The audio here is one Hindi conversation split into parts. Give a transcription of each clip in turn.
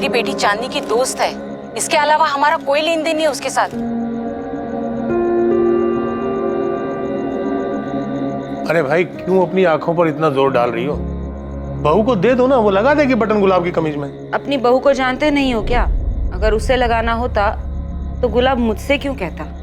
मेरी बेटी चांदनी की दोस्त है, इसके अलावा हमारा कोई लेन देन नहीं है उसके साथ। अरे भाई क्यों अपनी आंखों पर इतना जोर डाल रही हो? बहू को दे दो ना, वो लगा देगी बटन गुलाब की कमीज में। अपनी बहू को जानते नहीं हो क्या? अगर उसे लगाना होता तो गुलाब मुझसे क्यों कहता?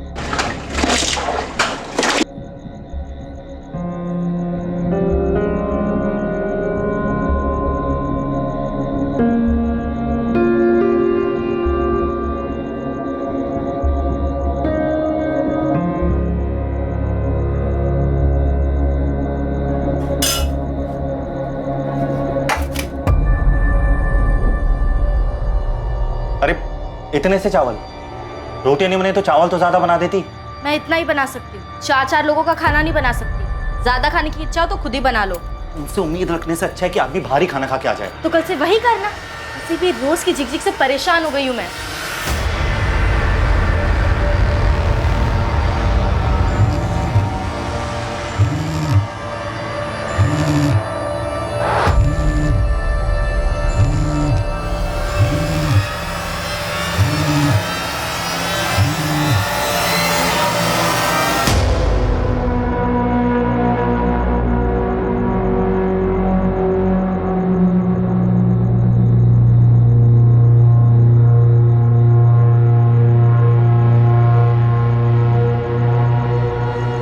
अरे इतने से चावल, रोटी नहीं बने तो चावल तो ज्यादा बना देती। मैं इतना ही बना सकती हूँ, 4-4 लोगों का खाना नहीं बना सकती। ज्यादा खाने की इच्छा हो तो खुद ही बना लो। तुमसे उम्मीद रखने से अच्छा है कि आदमी भारी खाना खा के आ जाए। तो कल से वही करना। किसी भी रोज की झिकझिक से परेशान हो गई हूँ मैं।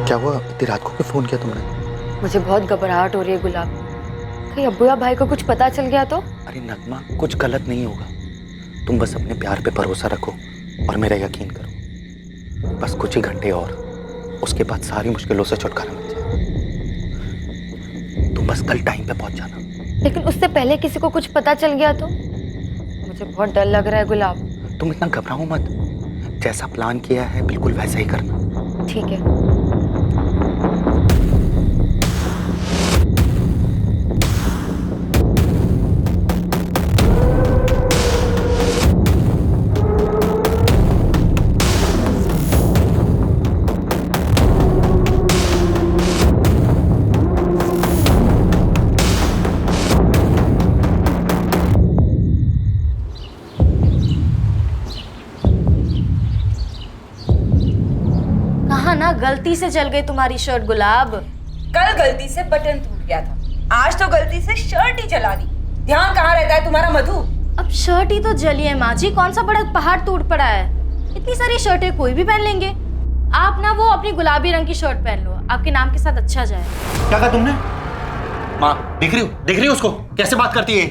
क्या हुआ? इतनी रात को क्यों फोन किया तुमने? मुझे बहुत घबराहट हो रही है गुलाब। कहीं अब्बू या भाई को कुछ पता चल गया तो? अरे नगमा, कुछ गलत नहीं होगा। तुम बस अपने प्यार पे भरोसा रखो और मेरा यकीन करो। बस कुछ ही घंटे और, उसके बाद सारी मुश्किलों से छुटकारा मिल जाए। तुम बस कल टाइम पे पहुंच जाना। लेकिन उससे पहले किसी को कुछ पता चल गया तो? मुझे बहुत डर लग रहा है गुलाब। तुम इतना घबराओ मत, जैसा प्लान किया है बिल्कुल वैसा ही करना। ठीक है। ना गलती से जल गई तुम्हारी शर्ट गुलाब। कल गलती से बटन टूट गया था, आज तो गलती से शर्ट ही जला दी। ध्यान कहाँ रहता है तुम्हारा मधु? अब शर्ट ही तो जली है माँ जी, कौन सा बड़ा पहाड़ टूट पड़ा है। इतनी सारी शर्टें कोई भी पहन लेंगे। आप ना वो अपनी गुलाबी रंग की शर्ट पहन लो, आपके नाम के साथ अच्छा जाए। क्या कहा तुमने? माँ देख रही हो उसको कैसे बात करती है?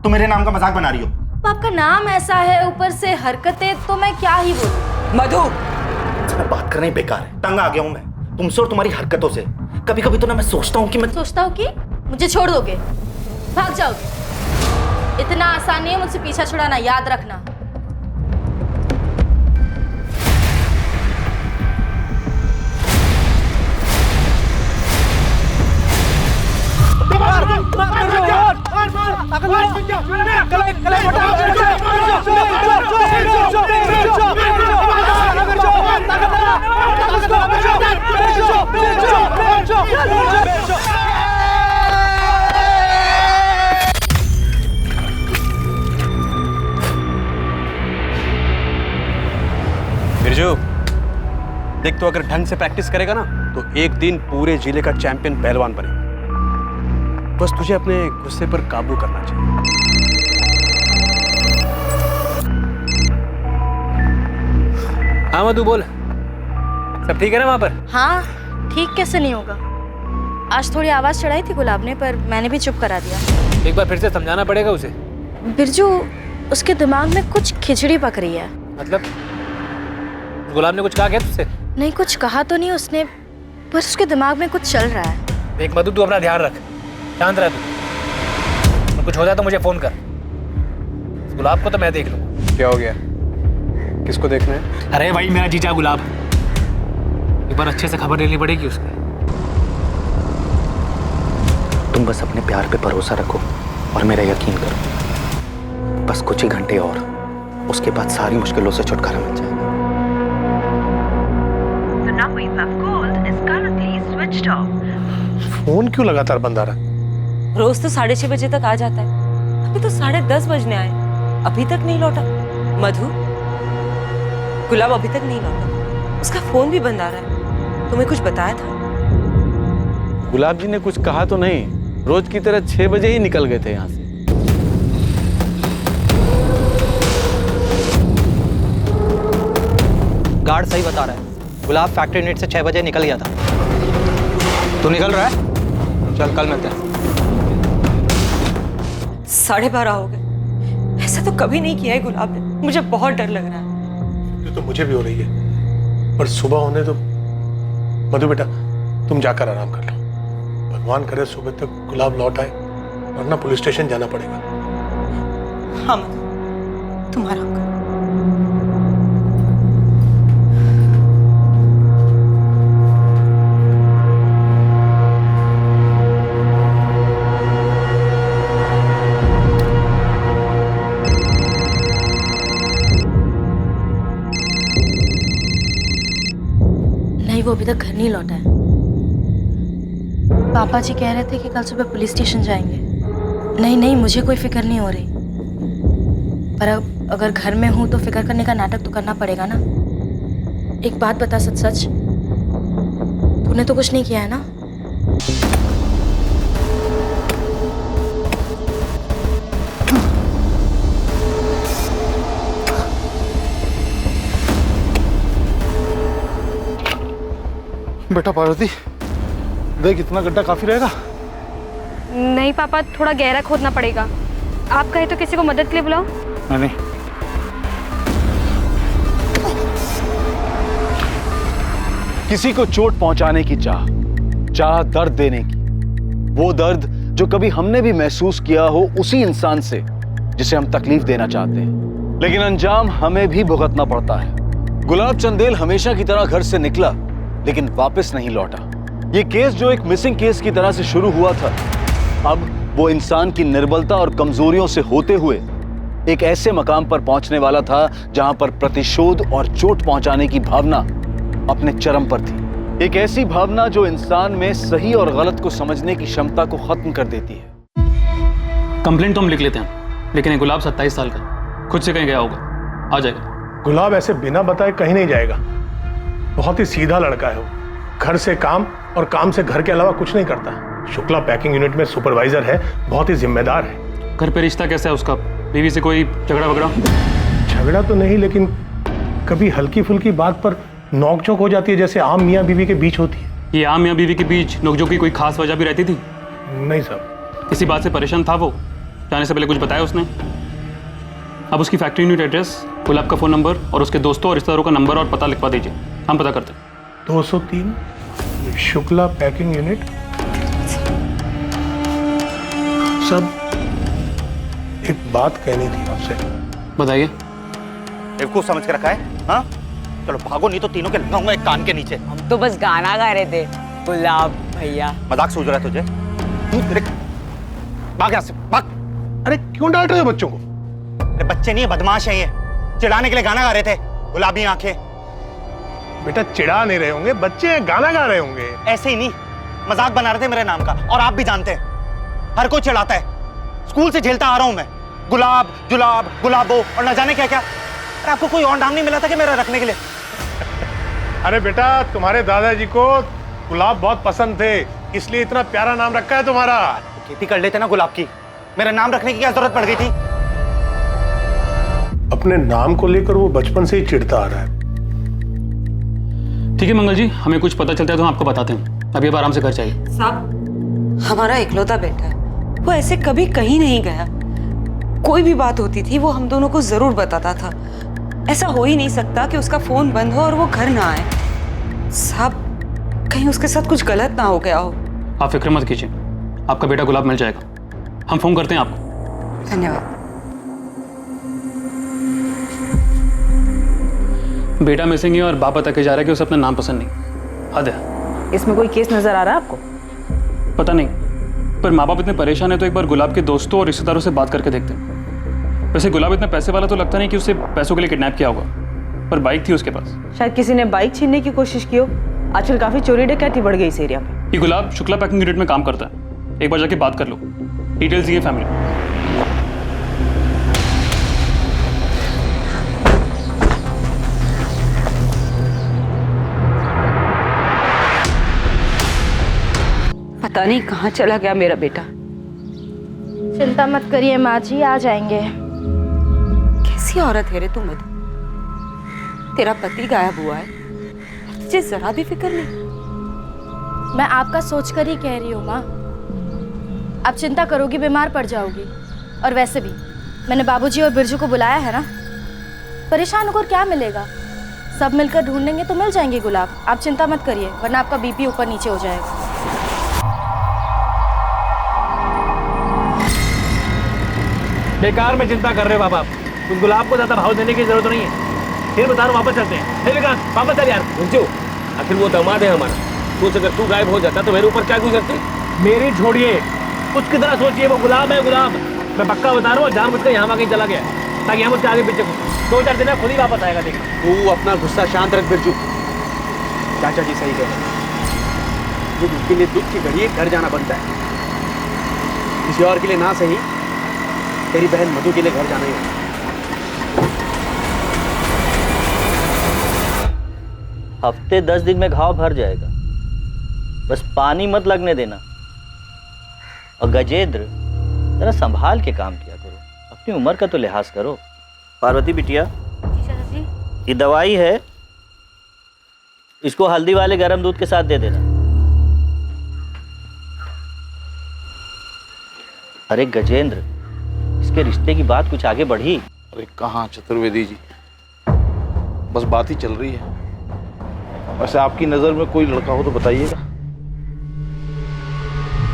तुम मेरे नाम का मजाक बना रही हो। आपका नाम ऐसा है, ऊपर से हरकतें, तो मैं क्या ही बोलूं। मधु मैं बात करना ही बेकार है। तंग आ गया हूं मैं तुमसे और तुम्हारी हरकतों से। कभी कभी तो ना मैं सोचता हूँ कि मुझे छोड़ दोगे, भाग जाओगे। इतना आसान नहीं है मुझसे पीछा छुड़ाना, याद रखना। बिरजू देख, तो अगर ढंग से प्रैक्टिस करेगा ना तो एक दिन पूरे जिले का चैंपियन पहलवान बनेगा। बस तुझे अपने गुस्से पर काबू करना चाहिए। हाँ मधु बोल, सब ठीक है ना वहां पर? हाँ ठीक कैसे नहीं होगा। आज थोड़ी आवाज चढ़ाई थी गुलाब ने, पर मैंने भी चुप करा दिया। एक बार फिर से समझाना पड़ेगा उसे। बिरजू उसके दिमाग में कुछ खिचड़ी पक रही है। मतलब गुलाब ने कुछ कहा क्या तुझसे? नहीं कुछ कहा तो नहीं उसने, बस उसके दिमाग में कुछ चल रहा है। देख मधु, तू अपना ध्यान रख, शांत रह तू। कुछ हो जाए तो मुझे फोन कर। गुलाब को तो मैं देख लूंगा। क्या हो गया? किसको देखना है? अरे भाई मेरा जीजा गुलाब, एक बार अच्छे से खबर लेनी पड़ेगी उसकी। तुम बस अपने प्यार पे भरोसा रखो और मेरा यकीन करो। बस कुछ ही घंटे और, उसके बाद सारी मुश्किलों से छुटकारा मिल जाएगा। फोन क्यों लगातार बंद आ रहा है? रोज तो 6:30 बजे तक आ जाता है, अभी तो 10:30 बजने आए। अभी तक नहीं लौटा? मधु, गुलाब अभी तक नहीं लौटा। उसका फोन भी बंद आ रहा है। तुम्हें कुछ बताया था? गुलाब जी ने कुछ कहा तो नहीं, रोज की तरह 6 बजे ही निकल गए थे यहाँ से। गार्ड सही बता रहा है, गुलाब फैक्ट्री यूनिट से 6 बजे निकल गया था। तू निकल रहा है? चल कल मिलते हैं। 12:30 हो गए। ऐसा तो कभी नहीं किया है गुलाब ने। मुझे बहुत डर लग रहा है। ये तो मुझे भी हो रही है, पर सुबह होने तो। मधु बेटा, तुम जाकर आराम कर लो। भगवान करे सुबह तक गुलाब लौट आए, वरना पुलिस स्टेशन जाना पड़ेगा। हाँ मधु, तुम आराम करो। नहीं, वो अभी तक घर नहीं लौटा है। पापा जी कह रहे थे कि कल सुबह पुलिस स्टेशन जाएंगे। नहीं नहीं, मुझे कोई फिक्र नहीं हो रही, पर अब अगर घर में हूं तो फिक्र करने का नाटक तो करना पड़ेगा ना। एक बात बता, सच सच तूने तो कुछ नहीं किया है ना? बेटा पार्वती, देख इतना गड्ढा काफी रहेगा। नहीं पापा, थोड़ा गहरा खोदना पड़ेगा। आप कहे तो किसी को मदद के लिए बुलाओ। नहीं, किसी को चोट पहुंचाने की चाह दर्द देने की, वो दर्द जो कभी हमने भी महसूस किया हो उसी इंसान से जिसे हम तकलीफ देना चाहते हैं, लेकिन अंजाम हमें भी भुगतना पड़ता है। गुलाब चंदेल हमेशा की तरह घर से निकला, लेकिन वापस नहीं लौटा। ये केस जो एक मिसिंग केस की तरह से शुरू हुआ था, अब वो इंसान की निर्बलता और कमजोरियों से होते हुए एक ऐसे मकाम पर पहुंचने वाला था जहां पर प्रतिशोध और चोट पहुंचाने की भावना अपने चरम पर थी। एक ऐसी भावना जो इंसान में सही और गलत को समझने की क्षमता को खत्म कर देती है। कंप्लेंट तो हम लिख लेते हैं, लेकिन ये गुलाब 27 साल का खुद से कहीं गया होगा, आ जाएगा। गुलाब ऐसे बिना बताए कहीं नहीं जाएगा। बहुत ही सीधा लड़का है वो। घर से काम और काम से घर के अलावा कुछ नहीं करता। शुक्ला पैकिंग यूनिट में सुपरवाइजर है, बहुत ही जिम्मेदार है। घर पे रिश्ता कैसा है उसका? बीवी से कोई झगड़ा वगड़ा? झगड़ा तो नहीं, लेकिन कभी हल्की फुल्की बात पर नोकझोंक हो जाती है, जैसे आम मियाँ बीवी के बीच होती है। ये आम मियाँ बीवी के बीच नोकझोंक की कोई खास वजह भी रहती थी? नहीं सर। किसी बात से परेशान था वो? जाने से पहले कुछ बताया उसने? अब उसकी फैक्ट्री यूनिट एड्रेस, गुलाब का फ़ोन नंबर और उसके दोस्तों और रिश्तेदारों का नंबर और पता लिखवा दीजिए, हम पता करते हैं। 203 शुक्ला पैकिंग यूनिट। सब एक बात कहनी थी आपसे। बताइए। बेवकूफ समझ के रखा है? हाँ, चलो भागो, नहीं तो तीनों के लगाऊंगा एक कान के नीचे। हम तो बस गाना गा रहे थे गुलाब भैया। मजाक सूझ रहा है तुझे? भाग यहाँ से, भाग। अरे क्यों डांट रहे हो बच्चों को? अरे बच्चे नहीं है, बदमाश है ये। चिढ़ाने के लिए गाना गा रहे थे, गुलाबी आंखें। बेटा चिढ़ा नहीं रहे होंगे, बच्चे हैं, गाना गा रहे होंगे। ऐसे ही नहीं, मजाक बना रहे थे मेरे नाम का, और आप भी जानते हैं हर कोई चिढ़ाता है। स्कूल से झेलता आ रहा हूं मैं, गुलाब जुलाब गुलाबो और न जाने क्या क्या। अरे आपको कोई और नाम नहीं मिला था कि मेरा रखने के लिए? अरे बेटा, तुम्हारे दादाजी को गुलाब बहुत पसंद थे, इसलिए इतना प्यारा नाम रखा है तुम्हारा। खेती कर लेते ना गुलाब की, मेरा नाम रखने की क्या जरूरत पड़ गई थी? अपने नाम को लेकर वो बचपन से ही चिढ़ता आ रहा है। ठीक है मंगल जी, हमें कुछ पता चलता है तो हम आपको बताते हैं। अभी अब आराम से घर जाइए। साहब, हमारा इकलौता बेटा है, वो ऐसे कभी कहीं नहीं गया। कोई भी बात होती थी वो हम दोनों को जरूर बताता था। ऐसा हो ही नहीं सकता कि उसका फोन बंद हो और वो घर ना आए। साहब, कहीं उसके साथ कुछ गलत ना हो गया हो। आप फिक्र मत कीजिए, आपका बेटा गुलाब मिल जाएगा। हम फोन करते हैं आपको। धन्यवाद। बेटा मिसिंग है और बाप बता के जा रहा है कि उसे अपना नाम पसंद नहीं। हद है। इसमें कोई केस नजर आ रहा है आपको? पता नहीं, पर माँ बाप इतने परेशान है तो एक बार गुलाब के दोस्तों और रिश्तेदारों से बात करके देखते हैं। वैसे गुलाब इतना पैसे वाला तो लगता नहीं कि उसे पैसों के लिए किडनैप किया होगा, पर बाइक थी उसके पास। शायद किसी ने बाइक छीनने की कोशिश की हो। आजकल काफी चोरी डकैती बढ़ गई इस एरिया में। ये गुलाब शुक्ला पैकिंग यूनिट में काम करता है, एक बार जाके बात कर लो। डिटेल्स दिए फैमिली। पता नहीं कहाँ चला गया मेरा बेटा। चिंता मत करिए माँ जी, आ जाएंगे। कैसी औरत है रे तू मधु? तेरा पति गायब हुआ है, तुझे जरा भी फिक्र नहीं। मैं आपका सोचकर ही कह रही हूँ माँ। आप चिंता करोगी बीमार पड़ जाओगी। और वैसे भी मैंने बाबूजी और बिरजू को बुलाया है ना, परेशान होकर क्या मिलेगा? सब मिलकर ढूंढेंगे तो मिल जाएंगे गुलाब। आप चिंता मत करिए, वरना आपका बीपी ऊपर नीचे हो जाएगा। बेकार में चिंता कर रहे हो बाबा आप। उस गुलाब को ज्यादा भाव देने की जरूरत नहीं है। फिर बता रहा हूँ, वापस चलते हैं। विक्रांत वापस चल यार। बुझो, आखिर वो दामाद है हमारा। सोच अगर तू गायब हो जाता तो मेरे ऊपर क्या गुजरती। मेरी छोड़िए, उसकी तरह सोचिए। वो गुलाब है गुलाब। मैं पक्का बता रहा हूँ, जानबूझकर यहाँ वहाँ कहीं चला गया ताकि हम उसके आगे पीछे कुछ 2-4 दिन में खुद ही वापस आएगा। देखा, तू अपना गुस्सा शांत रख बिरजू। चाचा जी सही कह रहे हैं। जो उसके लिए दुख की घड़ी घर जाना बनता है, किसी और के लिए ना सही, तेरी बहन मधु के लिए घर जाना ही है। हफ्ते 10 दिन में घाव भर जाएगा, बस पानी मत लगने देना। और गजेंद्र, जरा संभाल के काम किया करो, अपनी उम्र का तो लिहाज करो। पार्वती बिटिया, ये दवाई है, इसको हल्दी वाले गर्म दूध के साथ दे देना। अरे गजेंद्र, इसके रिश्ते की बात कुछ आगे बढ़ी? अरे कहाँ चतुर्वेदी जी, बस बात ही चल रही है। वैसे आपकी नजर में कोई लड़का हो तो बताइएगा।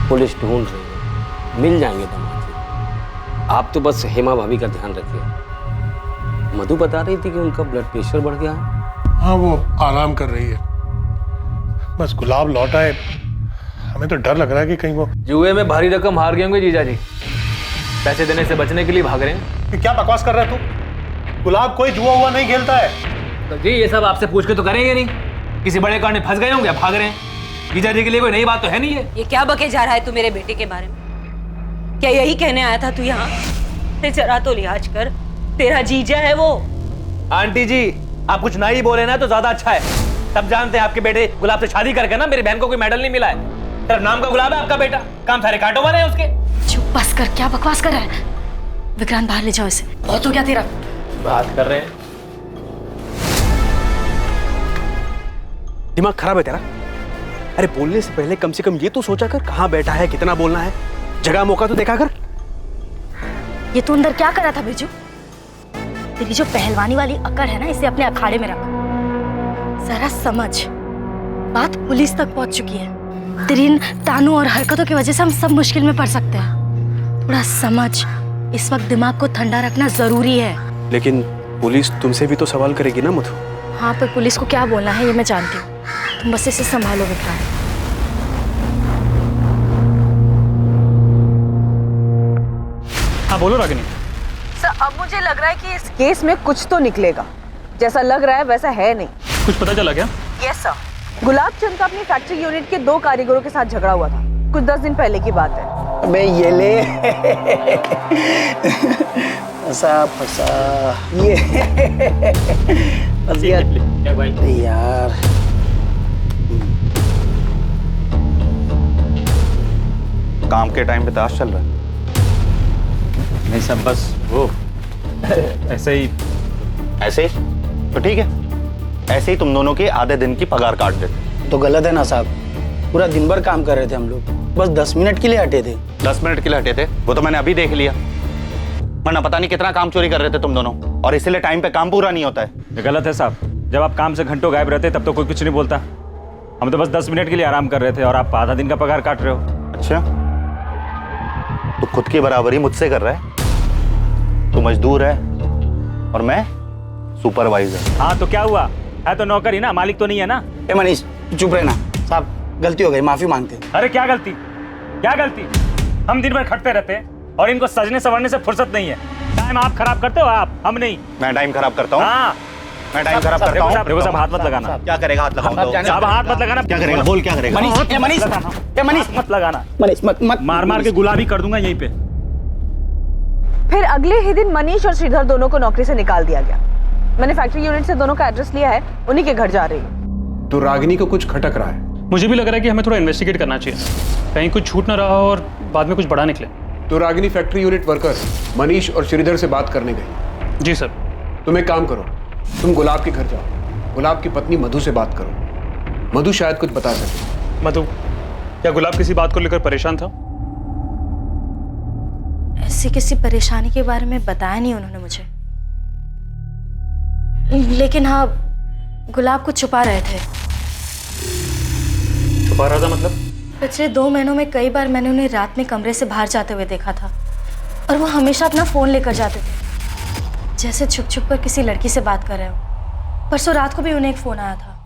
पुलिस ढूंढ रही है, मिल जाएंगे दामाद जी। आप तो बस हेमा भाभी का ध्यान रखिए। मधु बता रही थी कि उनका ब्लड प्रेशर बढ़ गया है। हाँ, वो आराम कर रही है। बस गुलाब लौट आए, हमें तो डर लग रहा है कि कहीं वो जुए में भारी रकम हार गए होंगे जीजा जी, पैसे देने से बचने के लिए भाग रहे हैं। क्या बकवास कर रहा है तू? गुलाब कोई जुआ हुआ नहीं खेलता है। तो जी ये सब आपसे पूछ के तो करेंगे नहीं। किसी बड़े कारण में फंस गए होंगे, भाग रहे हैं। जीजा जी के लिए कोई नई बात तो है नहीं है। ये क्या बके जा रहा है तू मेरे बेटे के बारे में? क्या यही कहने आया था तू यहाँ? जरा तो लिहाज कर, तेरा जीजा है वो। आंटी जी, आप कुछ नहीं बोले ना तो ज्यादा अच्छा है। सब जानते हैं आपके बेटे गुलाब से शादी करके ना मेरी बहन को कोई मेडल नहीं मिला है। सिर्फ नाम का गुलाब है आपका बेटा, काम सारे कांटों वाले हैं उसके। चुप बस कर, क्या बकवास कर रहा है? विक्रांत बाहर ले जाओ इसे, बहुत हो गया तेरा। बात कर रहे हैं, दिमाग खराब है तेरा? अरे बोलने से पहले कम से कम ये तो सोचा कर, कहाँ बैठा है, कितना बोलना है, जगह मौका तो देखा कर। ये तू अंदर क्या कर रहा था बिरजू? तेरी जो पहलवानी वाली अकड़ है ना, इसे अपने अखाड़े में रख। जरा समझ, बात पुलिस तक पहुंच चुकी है। तेरी इन तानों और हरकतों की वजह से हम सब मुश्किल में पड़ सकते हैं। थोड़ा समझ, इस वक्त दिमाग को ठंडा रखना जरूरी है। लेकिन पुलिस तुमसे भी तो सवाल करेगी ना मधु। हाँ, पर पुलिस को क्या बोलना है ये मैं जानती हूँ। तुम बस इसे संभालो विक्रांत। हाँ बोलो रागिनी। सर, अब मुझे लग रहा है कि इस केस में कुछ तो निकलेगा। जैसा लग रहा है वैसा है नहीं। कुछ पता चला क्या? यस सर, गुलाब चंद का अपनी फैक्ट्री यूनिट के 2 कारीगरों के साथ झगड़ा हुआ था। कुछ 10 दिन पहले की बात है। अबे ये ले फंसा फंसा ये फंस गया यार। काम के टाइम पे ताश चल रहा है? नहीं सब बस वो ऐसे ही। ऐसे ही तो ठीक है, ऐसे ही तुम दोनों के आधे दिन की पगार काट देते। तो गलत है ना साहब, पूरा दिन भर काम कर रहे थे हम लोग, बस 10 मिनट के लिए हटे थे। 10 मिनट के लिए हटे थे, वो तो मैंने अभी देख लिया। वरना पता नहीं कितना काम चोरी कर रहे थे तुम दोनों, और इसलिए टाइम पे काम पूरा नहीं होता है। ये गलत है साहब। जब आप काम से घंटों गायब रहते तब तो कोई कुछ नहीं बोलता। हम तो बस 10 मिनट के लिए आराम कर रहे थे और आप आधा दिन का पगार काट रहे हो। अच्छा, तो खुद की बराबरी मुझसे कर रहा है? तू मजदूर है और मैं सुपरवाइजर। हाँ तो क्या हुआ, है तो नौकर ही ना, मालिक तो नहीं है ना। ए मनीष चुप रहना। साहब गलती हो गई, माफी मांगते हैं। अरे क्या गलती, क्या गलती? हम दिन भर खटते रहते हैं और इनको सजने संवरने से फुर्सत नहीं है। टाइम आप खराब करते हो, आप, हम नहीं। मैं टाइम खराब करता हूँ? हाँ मैं टाइम खराब करता हूँ? देखो साहब, हाथ मत लगाना। क्या करेगा? हाथ लगाऊंगा। साहब हाथ मत लगाना। क्या करेगा? बोल क्या करेगा? मनीष मत लगाना। मनीष मत मार मार के गुलाबी कर दूंगा यहीं पे। फिर अगले ही दिन मनीष और श्रीधर दोनों को नौकरी से निकाल दिया गया। मैंने फैक्ट्री यूनिट से दोनों का एड्रेस लिया है, उन्हीं के घर जा रही हूँ। तो रागिनी को कुछ खटक रहा है। मुझे भी लग रहा है कि हमें थोड़ा इन्वेस्टिगेट करना चाहिए, कहीं कुछ छूट ना रहा हो और बाद में कुछ बड़ा निकले। तो Ragini factory unit workers Manish और श्रीधर से बात करने गई। जी सर। तुम एक काम करो, तुम गुलाब के घर जाओ, गुलाब की पत्नी मधु से बात करो, मधु शायद कुछ बता सके। मधु, क्या गुलाब किसी बात को लेकर परेशान था? ऐसी किसी परेशानी के बारे में बताया नहीं उन्होंने मुझे, लेकिन हाँ गुलाब को छुपा रहे थे। छुपा रहा था मतलब? पिछले 2 महीनों में कई बार मैंने उन्हें रात में कमरे से बाहर जाते हुए देखा था और वो हमेशा अपना फोन लेकर जाते थे, जैसे छुप छुप कर किसी लड़की से बात कर रहे हो। परसों रात को भी उन्हें एक फोन आया था।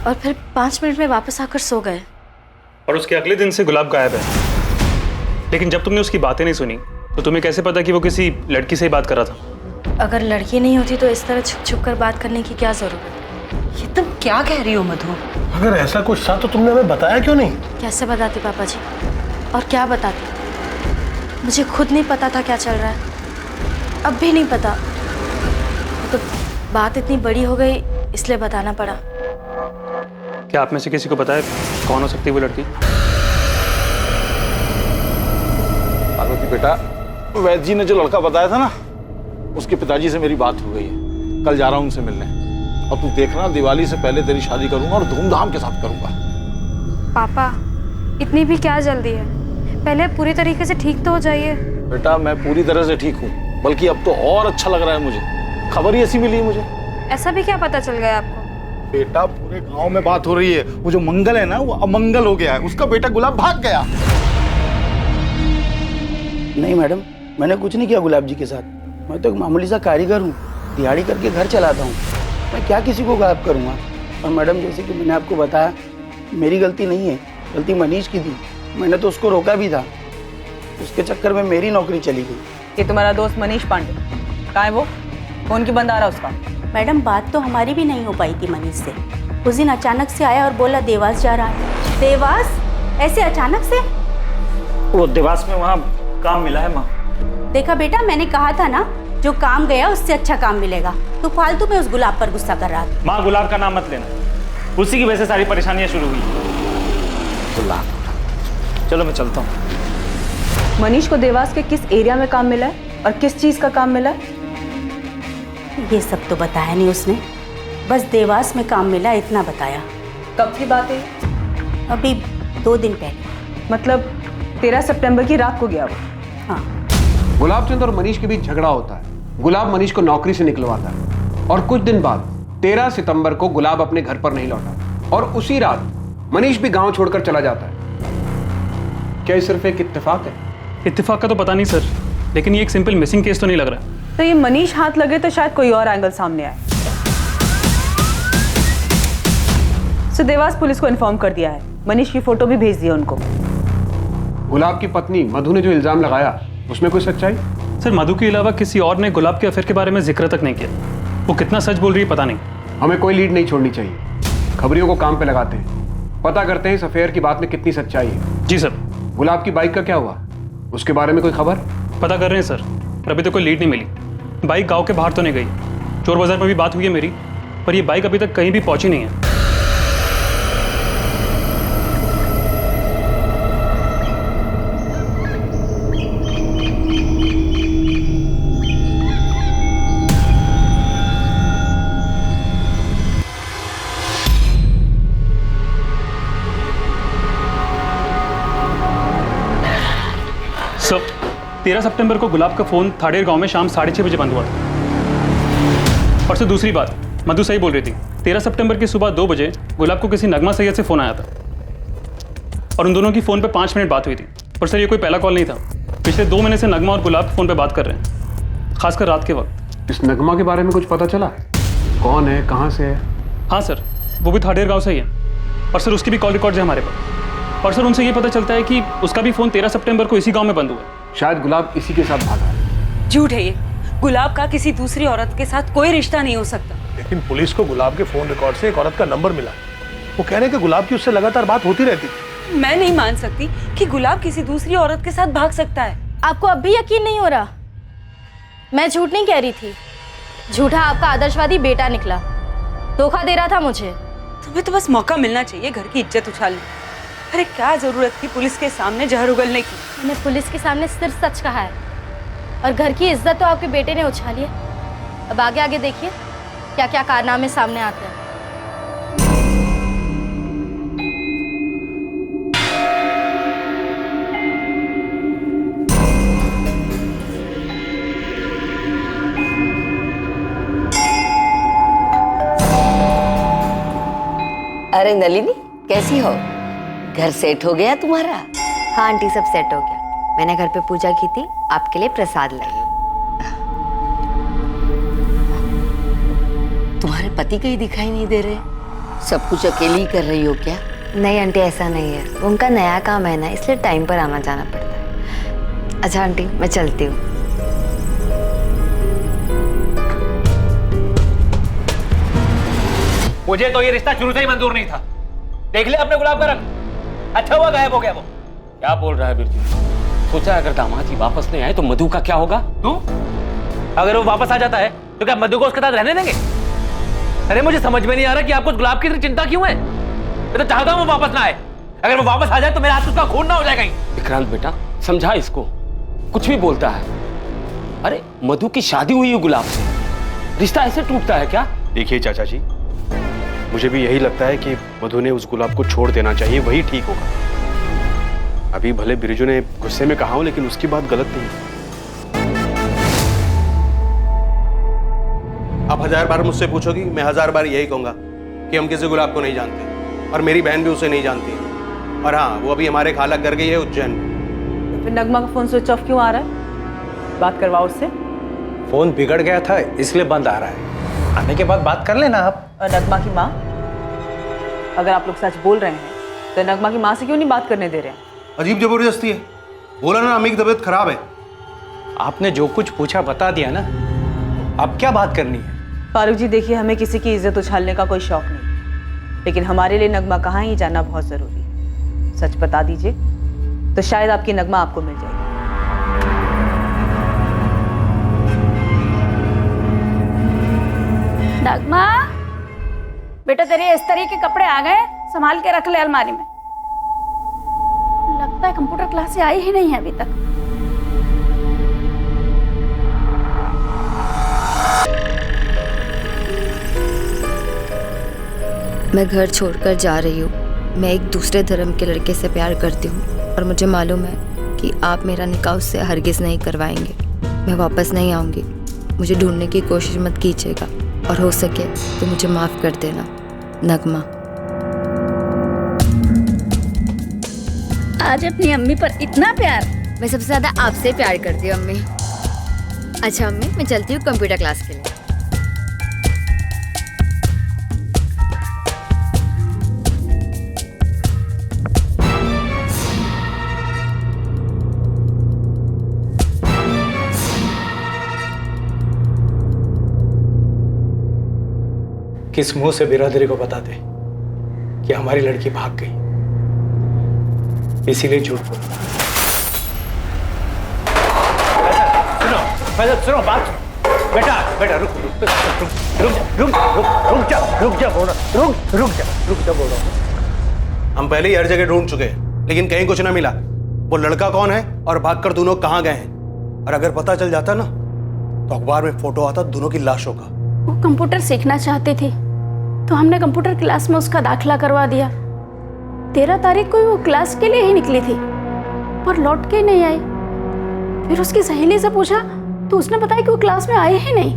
और फिर 5 मिनट में वापस आकर सो गए। और उसके अगले दिन से गुलाब गायब है। लेकिन जब तुमने उसकी बातें नहीं सुनी तो तुम्हें कैसे पता कि वो किसी लड़की से ही बात कर रहा था? अगर लड़की नहीं होती तो इस तरह छुप छुप कर बात करने की क्या जरूरत? ये तुम क्या कह रही हो मधु? अगर ऐसा कुछ था तो तुमने हमें बताया क्यों नहीं? कैसे बताती पापा जी, और क्या बताती? मुझे खुद नहीं पता था क्या चल रहा है, अब भी नहीं पता। तो बात इतनी बड़ी हो गई इसलिए बताना पड़ा। क्या आप में से किसी को पता है कौन हो सकती है वो लड़की? पार्वती बेटा, वैद्य जी ने जो लड़का बताया था ना, उसके पिताजी से मेरी बात हो गई है। कल जा रहा हूँ उनसे मिलने, और तू देखना दिवाली से पहले तेरी शादी करूंगा और धूमधाम के साथ करूंगा। पापा इतनी भी क्या जल्दी है, पहले पूरी तरीके से ठीक तो हो जाइए। बेटा मैं पूरी तरह से ठीक हूँ, बल्कि अब तो और अच्छा लग रहा है मुझे। खबर ही ऐसी मिली है मुझे। ऐसा भी क्या पता चल गया आपको? बेटा पूरे गांव में बात हो रही है, वो जो मंगल है ना वो अमंगल हो गया है, उसका बेटा गुलाब भाग गया। नहीं मैडम, मैंने कुछ नहीं किया गुलाब जी के साथ। मैं तो एक मामूली सा कारीगर हूँ, दिहाड़ी करके घर चलाता हूँ। मैं क्या किसी को गायब करूँगा? और मैडम जैसे कि मैंने आपको बताया, मेरी गलती नहीं है, गलती मनीष की थी। मैंने तो उसको रोका भी था, उसके चक्कर में मेरी नौकरी चली गई। ये तुम्हारा दोस्त मनीष पांडे कहाँ है? वो फोन की बंद आ रहा उसका। मैडम बात तो हमारी भी नहीं हो पाई थी मनीष से। उस दिन अचानक से आया और बोला देवास जा रहा है। देवास? ऐसे अचानक से? वो देवास में वहाँ काम मिला है माँ। देखा बेटा, मैंने कहा था ना, जो काम गया उससे अच्छा काम मिलेगा। तू फालतू में उस गुलाब पर गुस्सा कर रहा था। माँ गुलाब का नाम मत लेना, उसी की वजह से सारी परेशानियाँ शुरू हुई। गुलाब, चलो मैं चलता हूँ। मनीष को देवास के किस एरिया में काम मिला है और किस चीज का काम मिला है? ये सब तो बताया नहीं उसने, बस देवास में काम मिला इतना बताया। कब की बात है? अभी 2 दिन पहले। मतलब 13 सितंबर की रात को गया वो? हाँ। गुलाबचंद और मनीष के बीच झगड़ा होता है। गुलाब मनीष को नौकरी से निकलवाता है और कुछ दिन बाद 13 सितंबर को गुलाब अपने घर पर नहीं लौटा और उसी रात मनीष भी गांव छोड़कर चला जाता है। क्या ये सिर्फ एक इत्तेफाक है? इत्तेफाक का तो पता नहीं सर, लेकिन ये एक सिंपल मिसिंग केस तो नहीं लग रहा। तो ये मनीष हाथ लगे तो शायद कोई और एंगल सामने आए। सो देवास पुलिस को इन्फॉर्म कर दिया है, मनीष की फोटो भी भेज दी है उनको। गुलाब की पत्नी मधु ने जो इल्जाम लगाया उसमें कोई सच्चाई? सर मधु के अलावा किसी और ने गुलाब के अफेयर के बारे में जिक्र तक नहीं किया। वो कितना सच बोल रही है पता नहीं। हमें कोई लीड नहीं छोड़नी चाहिए, खबरियों को काम पे लगाते हैं, पता करते हैं इस अफेयर की बात में कितनी सच्चाई है। जी सर। गुलाब की बाइक का क्या हुआ, उसके बारे में कोई खबर? पता कर रहे हैं सर, पर अभी तक कोई लीड नहीं मिली। बाइक गांव के बाहर तो नहीं गई, चोर बाजार में भी बात हुई है मेरी, पर ये बाइक अभी तक कहीं भी पहुंची नहीं है। सर 13 सितंबर को गुलाब का फोन थाड़ेर गांव में शाम 6:30 बजे बंद हुआ था। और सर दूसरी बात, मधु सही बोल रही थी, 13 सितंबर की सुबह 2 बजे गुलाब को किसी नगमा सैयद से फोन आया था और उन दोनों की फोन पे 5 मिनट बात हुई थी। पर सर ये कोई पहला कॉल नहीं था, पिछले 2 महीने से नगमा और गुलाब फोन पे बात कर रहे हैं, खासकर रात के वक्त। इस नगमा के बारे में कुछ पता चला? कौन है, कहाँ से है? हाँ सर, वो भी थाड़ेर गाँव से ही है और सर उसकी भी कॉल रिकॉर्ड है हमारे पास। और सर उनसे ये पता चलता है कि उसका भी फोन 13 सितंबर को इसी गांव में बंद हुआ है। शायद गुलाब इसी के साथ भागा। झूठ है ये। गुलाब का किसी दूसरी औरत के साथ कोई रिश्ता नहीं हो सकता। लेकिन पुलिस को गुलाब के फोन रिकॉर्ड से एक औरत का नंबर मिला। वो कह रहे हैं कि गुलाब की उससे लगातार बात होती रहती थी। मैं नहीं मान सकती कि गुलाब किसी दूसरी औरत के साथ भाग सकता है। आपको अब भी यकीन नहीं हो रहा? मैं झूठ नहीं कह रही थी, झूठा आपका आदर्शवादी बेटा निकला, धोखा दे रहा था मुझे। तुम्हें तो बस मौका मिलना चाहिए घर की इज्जत उछालने। अरे क्या जरूरत थी पुलिस के सामने जहर उगलने की? मैंने पुलिस के सामने सिर्फ सच कहा है, और घर की इज्जत तो आपके बेटे ने उछाली है। अब आगे आगे देखिए क्या क्या कारनामे सामने आते हैं। अरे नलिनी, कैसी हो? घर सेट हो गया तुम्हारा? हाँ आंटी, सब सेट हो गया। मैंने घर पे पूजा की थी, आपके लिए प्रसाद लाई हूँ। तुम्हारे पति कहीं दिखाई नहीं दे रहे, सब कुछ अकेली ही कर रही हो क्या? नहीं आंटी, ऐसा नहीं है, उनका नया काम है ना, इसलिए टाइम पर आना जाना पड़ता है। अच्छा आंटी, मैं चलती हूँ। मुझे तो ये रिश्ता शुरू से ही मंजूर नहीं था। देख लिया अपने गुलाब का रंग, अच्छा हुआ गायब हो गया वो। क्या बोल रहा है बिरजू? सोचा अगर दामाद जी वापस नहीं आए तो मधु का क्या होगा? तू अगर वो वापस आ जाता है तो क्या मधु को उसके साथ रहने देंगे? अरे मुझे समझ में नहीं आ रहा कि आपको गुलाब की इतनी चिंता क्यों है। मैं तो चाहता हूँ वो वापस ना आए। अगर वो वापस आ जाए तो मेरे हाथ उसका खून ना हो जाए कहीं। विक्रांत बेटा समझा इसको, कुछ भी बोलता है। अरे मधु की शादी हुई है गुलाब से, रिश्ता ऐसे टूटता है क्या? देखिए चाचा जी, मुझे भी यही लगता है कि मधु ने उस गुलाब को छोड़ देना चाहिए, वही ठीक होगा। अभी भले बिरजू ने गुस्से में कहा हो, लेकिन उसकी बात गलत नहीं। आप 1000 बार मुझसे पूछोगी, मैं 1000 बार यही कहूंगा कि हम किसी गुलाब को नहीं जानते, और मेरी बहन भी उसे नहीं जानती। और हाँ, वो अभी हमारे खाला घर गई है उज्जैन। तो फिर नगमा का फोन स्विच ऑफ क्यों आ रहा है? बात करवाओ उससे। फोन बिगड़ गया था इसलिए बंद आ रहा है, आने के बाद बात कर लेना आप। और नगमा की माँ, अगर आप लोग सच बोल रहे हैं तो नगमा की माँ से क्यों नहीं बात करने दे रहे हैं? अजीब जबरदस्ती है। बोला ना अम्मी की तबीयत खराब है। आपने जो कुछ पूछा बता दिया ना, अब क्या बात करनी है? फारूक जी देखिए, हमें किसी की इज्जत उछालने का कोई शौक नहीं, लेकिन हमारे लिए नगमा कहाँ ही जानना बहुत जरूरी है। सच बता दीजिए तो शायद आपकी नगमा आपको मिल जाएगी। नगमा बेटा, तेरे इस तरह के कपड़े आ गए, संभाल के रख ले अलमारी में। लगता है कंप्यूटर क्लास से आई ही नहीं है अभी तक। मैं घर छोड़कर जा रही हूँ। मैं एक दूसरे धर्म के लड़के से प्यार करती हूँ, और मुझे मालूम है कि आप मेरा निकाह उससे हरगिज़ नहीं करवाएंगे। मैं वापस नहीं आऊँगी। मुझे ढूंढने की कोशिश मत कीजिएगा, और हो सके तो मुझे माफ़ कर देना। नगमा। आज अपनी अम्मी पर इतना प्यार? मैं सबसे ज़्यादा आपसे प्यार करती हूँ अम्मी। अच्छा अम्मी, मैं चलती हूँ कंप्यूटर क्लास के लिए। किस मुंह से बिरादरी को बता दे कि हमारी लड़की भाग गई, इसीलिए झूठ बोला। सुनो बात सुनो। बेटा रुक जा बोल रहा हूँ। हम पहले ही हर जगह ढूंढ चुके हैं, लेकिन कहीं कुछ ना मिला। वो लड़का कौन है और भागकर दोनों कहाँ गए हैं, और अगर पता चल जाता ना तो अखबार में फोटो आता दोनों की लाशों का। वो कंप्यूटर सीखना चाहती थी तो हमने कंप्यूटर क्लास में उसका दाखिला करवा दिया। 13 तारीख को वो क्लास के लिए ही निकली थी, पर लौट के नहीं आई। फिर उसकी सहेली से पूछा तो उसने बताया कि वो क्लास में आए ही नहीं।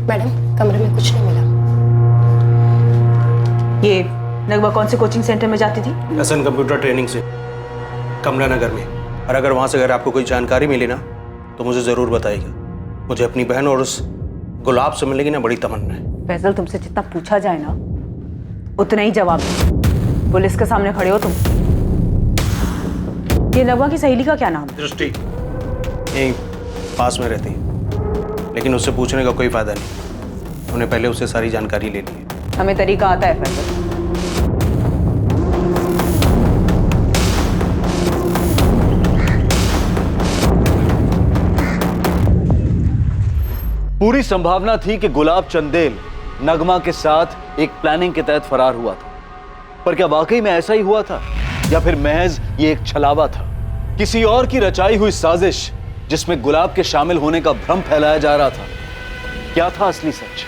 मैडम, कमरे में कुछ नहीं मिला। ये नगमा कौन से कोचिंग सेंटर में जाती थी? एसएन कंप्यूटर ट्रेनिंग से, कमला नगर में। और अगर वहां से अगर आपको कोई जानकारी मिली ना तो मुझे जरूर बताइएगा। मुझे अपनी बहन और उस गुलाब से मिलने की ना बड़ी तमन्ना है। फैजल, तुमसे जितना पूछा जाए ना उतना ही जवाब दो। पुलिस के सामने खड़े हो तुम। ये नगमा की सहेली का क्या नाम है? दृष्टि, यहीं पास में रहती है। लेकिन उससे पूछने का कोई फायदा नहीं। उन्हें पहले उससे सारी जानकारी लेनी है। हमें तरीका आता है फैजल। पूरी संभावना थी कि गुलाब चंदेल नगमा के साथ एक प्लानिंग के तहत फरार हुआ था, पर क्या वाकई में ऐसा ही हुआ था या फिर महज ये एक छलावा था, किसी और की रचाई हुई साजिश जिसमें गुलाब के शामिल होने का भ्रम फैलाया जा रहा था? क्या था असली सच?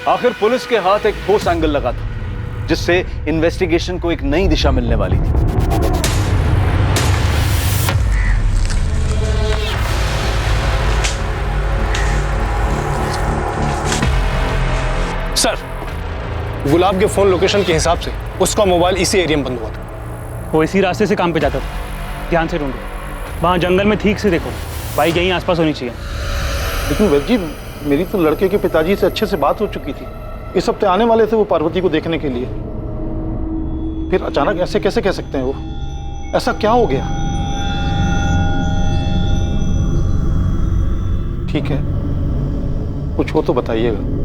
आखिर पुलिस के हाथ एक ठोस एंगल लगा था जिससे इन्वेस्टिगेशन को एक नई दिशा मिलने वाली थी। सर, गुलाब के फोन लोकेशन के हिसाब से उसका मोबाइल इसी एरिया में बंद हुआ था। वो इसी रास्ते से काम पे जाता था। ध्यान से ढूंढो, वहाँ जंगल में ठीक से देखो, बाइक यहीं आसपास होनी चाहिए। लेकिन वैद जी, मेरी तो लड़के के पिताजी से अच्छे से बात हो चुकी थी। इस हफ्ते आने वाले थे वो पार्वती को देखने के लिए। फिर अचानक ऐसे कैसे कह सकते हैं वो? ऐसा क्या हो गया? ठीक है, कुछ हो तो बताइएगा।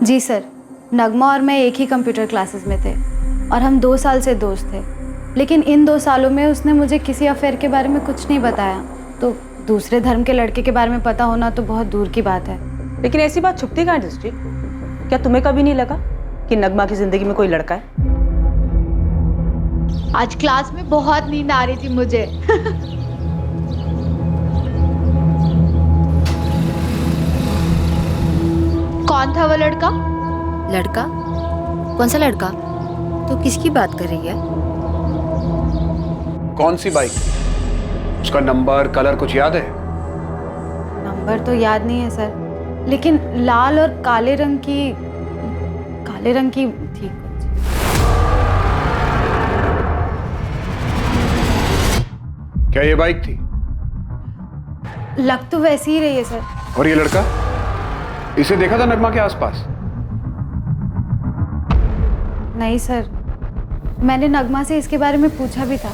जी सर, नगमा और मैं एक ही कंप्यूटर क्लासेस में थे और हम 2 साल से दोस्त थे। लेकिन इन 2 सालों में उसने मुझे किसी अफेयर के बारे में कुछ नहीं बताया, तो दूसरे धर्म के लड़के के बारे में पता होना तो बहुत दूर की बात है। लेकिन ऐसी बात छुपती कहाँ दृष्टि? क्या तुम्हें कभी नहीं लगा कि नगमा की जिंदगी में कोई लड़का है? आज क्लास में बहुत नींद आ रही थी मुझे। कौन था वो लड़का? लड़का? कौन सा लड़का? तो किसकी बात कर रही है? कौन सी बाइक? उसका नंबर, कलर कुछ याद है? नंबर तो याद नहीं है सर, लेकिन लाल और काले रंग की थी। क्या ये बाइक थी? लग तो वैसी ही रही है सर। और ये लड़का? इसे देखा था नगमा के आसपास? नहीं सर, मैंने नगमा से इसके बारे में पूछा भी था।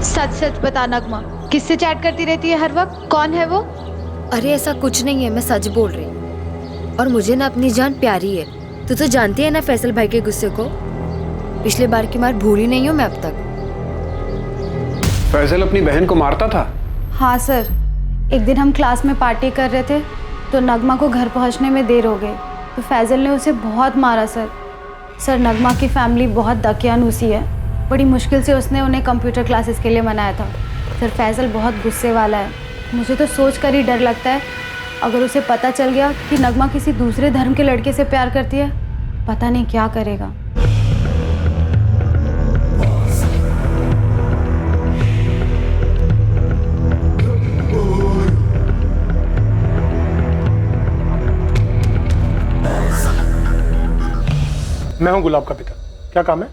सच सच बता नगमा, किससे चैट करती रहती है हर वक्त? कौन है वो? अरे ऐसा कुछ नहीं है, मैं सच बोल रही हूँ। और मुझे ना अपनी जान प्यारी है। तू तो जानती है ना फैसल भाई के गुस्से को। पिछले बार की मार भूली नहीं हूँ मैं अब तक। फैसल अपनी बहन को मारता था? हाँ सर, एक दिन हम क्लास में पार्टी कर रहे थे तो नगमा को घर पहुंचने में देर हो गई तो फैजल ने उसे बहुत मारा सर। नगमा की फैमिली बहुत दकियानूसी है। बड़ी मुश्किल से उसने उन्हें कंप्यूटर क्लासेस के लिए मनाया था। सर फैजल बहुत गुस्से वाला है। मुझे तो सोच कर ही डर लगता है, अगर उसे पता चल गया कि नगमा किसी दूसरे धर्म के लड़के से प्यार करती है, पता नहीं क्या करेगा। मैं हूं गुलाब का पिता, क्या काम है?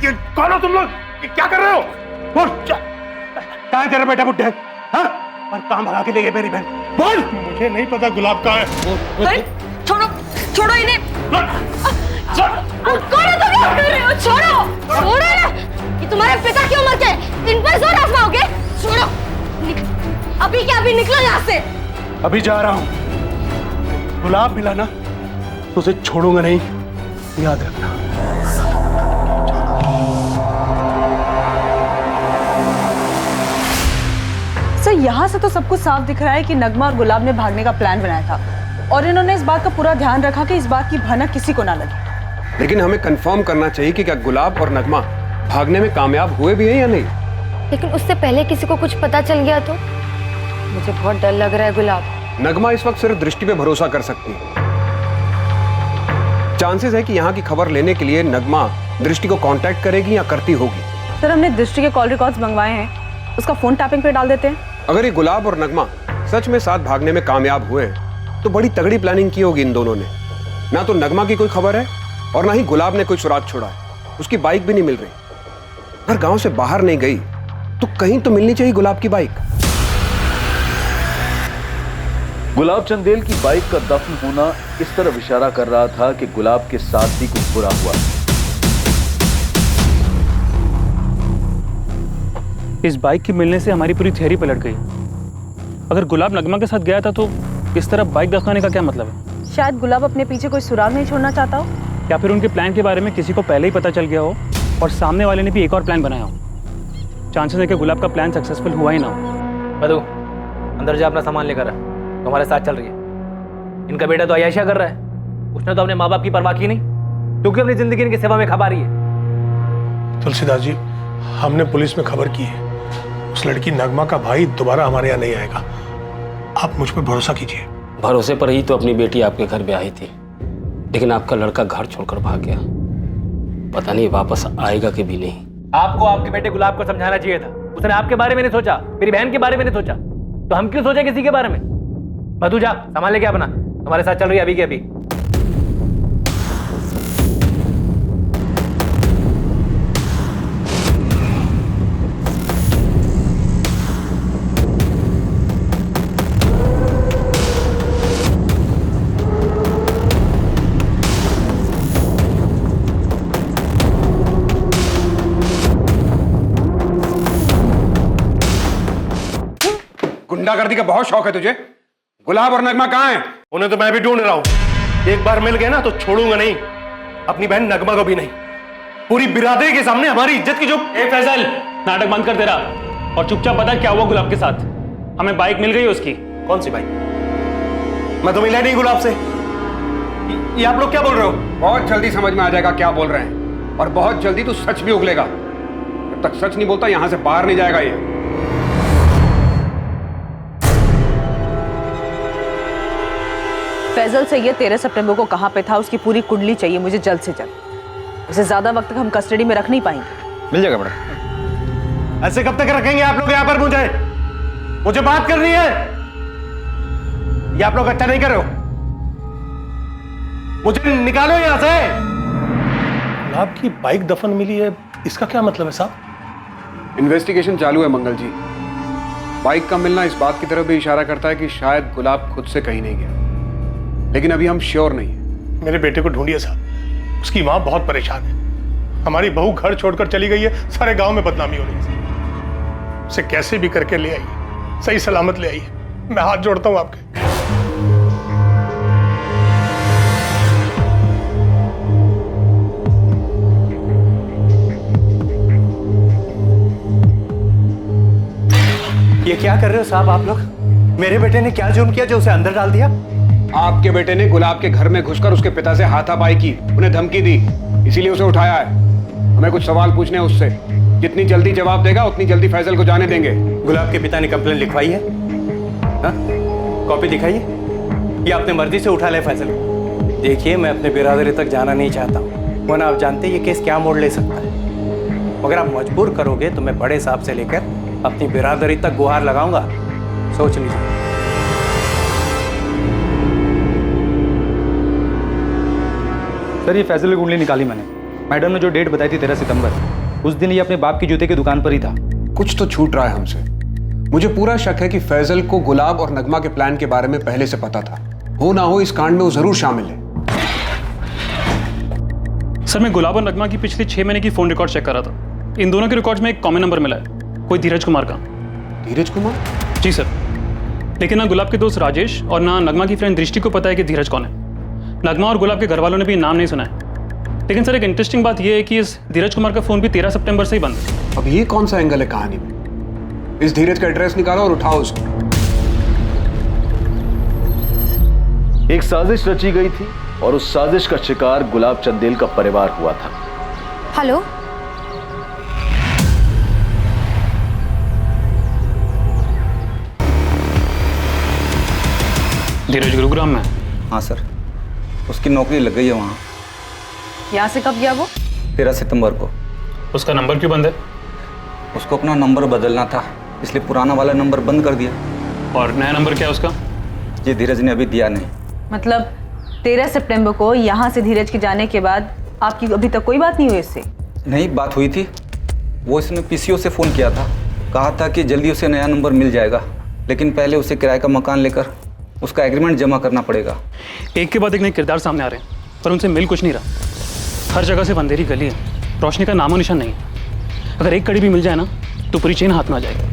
ये कौन हो तुम लोग? ये क्या कर रहे हो? बोल, कहाँ है तेरा बेटा बुड्ढे? हाँ? और कहाँ भगा के ले गए मेरी बहन? बोल! मुझे नहीं पता गुलाब कहाँ है। छोड़ो, छोड़ो इन्हें। कौन है तुम लोग? कर रहे हो? छोड़ो, छोड़ो ना। ये तुम्हारे पिता की उम्र के, इन पर जोर आजमाओगे? छोड़ो, अभी क्या? अभी निकलो यहाँ से। अभी जा रहा हूँ। गुलाब मिला ना तो उसे छोड़ूंगा नहीं, याद रखना। सर यहाँ से तो सब कुछ साफ दिख रहा है कि नगमा और गुलाब ने भागने का प्लान बनाया था और इन्होंने इस बात का पूरा ध्यान रखा कि इस बात की भनक किसी को ना लगे। लेकिन हमें कंफर्म करना चाहिए कि क्या गुलाब और नगमा भागने में कामयाब हुए भी हैं या नहीं। लेकिन उससे पहले किसी को कुछ पता चल गया तो? मुझे बहुत डर लग रहा है गुलाब। नगमा इस वक्त सिर्फ दृष्टि पे भरोसा कर सकती है। चांसेस है कि यहाँ की खबर लेने के लिए नगमा दृष्टि को कांटेक्ट करेगी या करती होगी। सर हमने दृष्टि के कॉल रिकॉर्ड्स मंगवाए हैं, उसका फोन टैपिंग पे डाल देते हैं। अगर ये गुलाब और नगमा सच में साथ भागने में कामयाब हुए तो बड़ी तगड़ी प्लानिंग की होगी इन दोनों ने। ना तो नगमा की कोई खबर है और ना ही गुलाब ने कोई सुराग छोड़ा है। उसकी बाइक भी नहीं मिल रही। अगर गांव से बाहर नहीं गई तो कहीं तो मिलनी चाहिए गुलाब की बाइक। गुलाब चंदेल की बाइक का दफन होना इस तरफ इशारा कर रहा था कि गुलाब के साथ भी कुछ बुरा हुआ। इस बाइक के मिलने से हमारी पूरी थियरी पलट गई। अगर गुलाब नगमा के साथ गया था तो इस तरह बाइक दिखाने का क्या मतलब है? शायद गुलाब अपने पीछे कोई सुराग नहीं छोड़ना चाहता हो, या फिर उनके प्लान के बारे में किसी को पहले ही पता चल गया हो और सामने वाले ने भी एक और प्लान बनाया हो। चांसेस है कि गुलाब का प्लान सक्सेसफुल हुआ ही ना हो। मधु, अंदर जा, अपना सामान लेकर आ, तुम्हारे साथ चल रही है। इनका बेटा तो अयाशिया कर रहा है, उसने तो अपने माँ बाप की परवाह की नहीं, क्योंकि अपनी जिंदगी इनकी सेवा में खपा रही है। तुलसीदास जी, हमने पुलिस में खबर की है, उस लड़की नगमा का भाई दोबारा हमारे यहाँ नहीं आएगा। आप मुझ पर भरोसा कीजिए। भरोसे पर ही तो अपनी बेटी आपके घर ब्याही थी, लेकिन आपका लड़का घर छोड़कर भाग गया। पता नहीं वापस आएगा कि भी नहीं। आपको आपके बेटे गुलाब को समझाना चाहिए था। उसने आपके बारे में नहीं सोचा, मेरी बहन के बारे में नहीं सोचा, तो हम क्यों सोचे किसी के बारे में? मधु जा, सामान लेके अपना, तुम्हारे साथ चल रही है अभी के अभी। गुंडागर्दी का बहुत शौक है तुझे। गुलाब और नगमा कहाँ हैं? उन्हें तो मैं भी ढूंढ रहा हूं। एक बार मिल गए ना तो छोड़ूंगा नहीं, अपनी बहन नगमा को भी नहीं। पूरी बिरादरी के सामने हमारी इज्जत की जो। ए फैजल, नाटक बंद कर दे रहा और चुपचाप बता क्या हुआ गुलाब के साथ। हमें बाइक मिल गई उसकी। कौन सी बाइक? मैं तो मिला नहीं गुलाब से। ये आप लोग क्या बोल रहे हो? बहुत जल्दी समझ में आ जाएगा क्या बोल रहे हैं, और बहुत जल्दी तू सच भी उगलेगा। जब तक सच नहीं बोलता यहां से बाहर नहीं जाएगा ये। फैजल सैयद 13 सितंबर को कहाँ पे था, उसकी पूरी कुंडली चाहिए मुझे जल्द से जल्द। उसे ज्यादा वक्त तक हम कस्टडी में रख नहीं पाएंगे। मिल जाएगा मैडम। ऐसे कब तक रखेंगे आप लोग यहाँ पर? मुझे बात करनी है। ये आप लोग अच्छा नहीं कर रहे हो, मुझे निकालो यहां से। गुलाब की बाइक दफन मिली है, इसका क्या मतलब है साहब? इन्वेस्टिगेशन चालू है मंगल जी। बाइक का मिलना इस बात की तरफ भी इशारा करता है कि शायद गुलाब खुद से कहीं नहीं गया, लेकिन अभी हम श्योर नहीं है। मेरे बेटे को ढूंढिए साहब, उसकी मां बहुत परेशान है। हमारी बहू घर छोड़कर चली गई है, सारे गांव में बदनामी हो रही है। उसे कैसे भी करके ले आइए, सही सलामत ले आइए। मैं हाथ जोड़ता हूं आपके। ये क्या कर रहे हो साहब आप लोग? मेरे बेटे ने क्या जुर्म किया जो उसे अंदर डाल दिया? आपके बेटे ने गुलाब के घर में घुसकर उसके पिता से हाथापाई की, उन्हें धमकी दी, इसीलिए उसे उठाया है। हमें कुछ सवाल पूछने हैं उससे। जितनी जल्दी जवाब देगा उतनी जल्दी फैजल को जाने देंगे। गुलाब के पिता ने कंप्लेंट लिखवाई है? कॉपी दिखाइए। ये अपने मर्जी से उठा ले फैजल। देखिए, मैं अपने बिरादरी तक जाना नहीं चाहता हूँ, वरना आप जानते ये केस क्या मोड़ ले सकता है। मगर आप मजबूर करोगे तो मैं बड़े साहब से लेकर अपनी बिरादरी तक गुहार लगाऊंगा। सोच लीजिए। सर, ये फैजल की कुंडली निकाली मैंने। मैडम ने जो डेट बताई थी 13 सितंबर, उस दिन ये अपने बाप की जूते की दुकान पर ही था। कुछ तो छूट रहा है हमसे। मुझे पूरा शक है कि फैजल को गुलाब और नगमा के प्लान के बारे में पहले से पता था। हो ना हो इस कांड में वो जरूर शामिल है। सर, मैं गुलाब और नगमा की पिछले 6 महीने की फोन रिकॉर्ड चेक कर रहा था। इन दोनों के रिकॉर्ड्स में एक कॉमन नंबर मिला है, कोई धीरज कुमार का। धीरज कुमार? जी सर, लेकिन ना गुलाब के दोस्त राजेश और ना नगमा की फ्रेंड दृष्टि को पता है कि धीरज कौन है। नगमा और गुलाब के घर वालों ने भी नाम नहीं सुना है। लेकिन सर, एक इंटरेस्टिंग बात यह है कि इस धीरज कुमार का फोन भी 13 सितंबर से ही बंद है। अब ये कौन सा एंगल है कहानी में? इस धीरज का एड्रेस निकालो और उठाओ उसको। एक साजिश रची गई थी और उस साजिश का शिकार गुलाब चंदेल का परिवार हुआ था। हेलो, धीरज गुरुग्राम में? हाँ सर, उसकी नौकरी लग गई है वहाँ। यहाँ से कब गया वो? 13 सितंबर को। उसका नंबर क्यों बंद है? उसको अपना नंबर बदलना था, इसलिए पुराना वाला नंबर बंद कर दिया। और नया नंबर क्या है उसका? ये धीरज ने अभी दिया नहीं। मतलब 13 सितंबर को यहाँ से धीरज के जाने के बाद आपकी अभी तक कोई बात नहीं हुई इससे? नहीं, बात हुई थी। वो इसने पीसीओ से फ़ोन किया था, कहा था कि जल्दी उसे नया नंबर मिल जाएगा, लेकिन पहले उसे किराए का मकान लेकर उसका एग्रीमेंट जमा करना पड़ेगा। एक के बाद एक नए किरदार सामने आ रहे हैं, पर उनसे मिल कुछ नहीं रहा। हर जगह से अंधेरी गली है, रोशनी का नामो निशान नहीं है। अगर एक कड़ी भी मिल जाए ना तो पूरी चेन हाथ में आ जाएगी।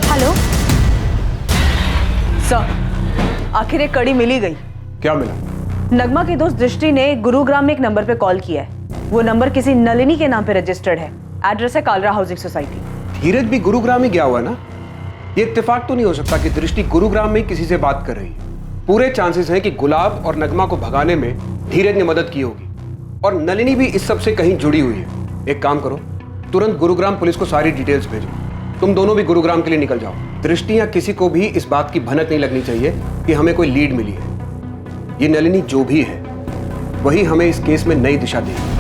हेलो सर, आखिर एक कड़ी मिली गई। क्या मिला? नगमा के दोस्त दृष्टि ने गुरुग्राम में एक नंबर पे कॉल किया है। वो नंबर किसी नलिनी के नाम पे रजिस्टर्ड है। एड्रेस है कालरा हाउसिंग सोसाइटी। धीरज भी गुरुग्राम ही गया हुआ है ना? ये इत्तेफाक तो नहीं हो सकता कि दृष्टि गुरुग्राम में किसी से बात कर रही है। पूरे चांसेस हैं कि गुलाब और नगमा को भगाने में धीरज ने मदद की होगी और नलिनी भी इस सब से कहीं जुड़ी हुई है। एक काम करो, तुरंत गुरुग्राम पुलिस को सारी डिटेल्स भेजो। तुम दोनों भी गुरुग्राम के लिए निकल जाओ। दृष्टि या किसी को भी इस बात की भनक नहीं लगनी चाहिए कि हमें कोई लीड मिली है। ये नलिनी जो भी है वही हमें इस केस में नई दिशा देगी।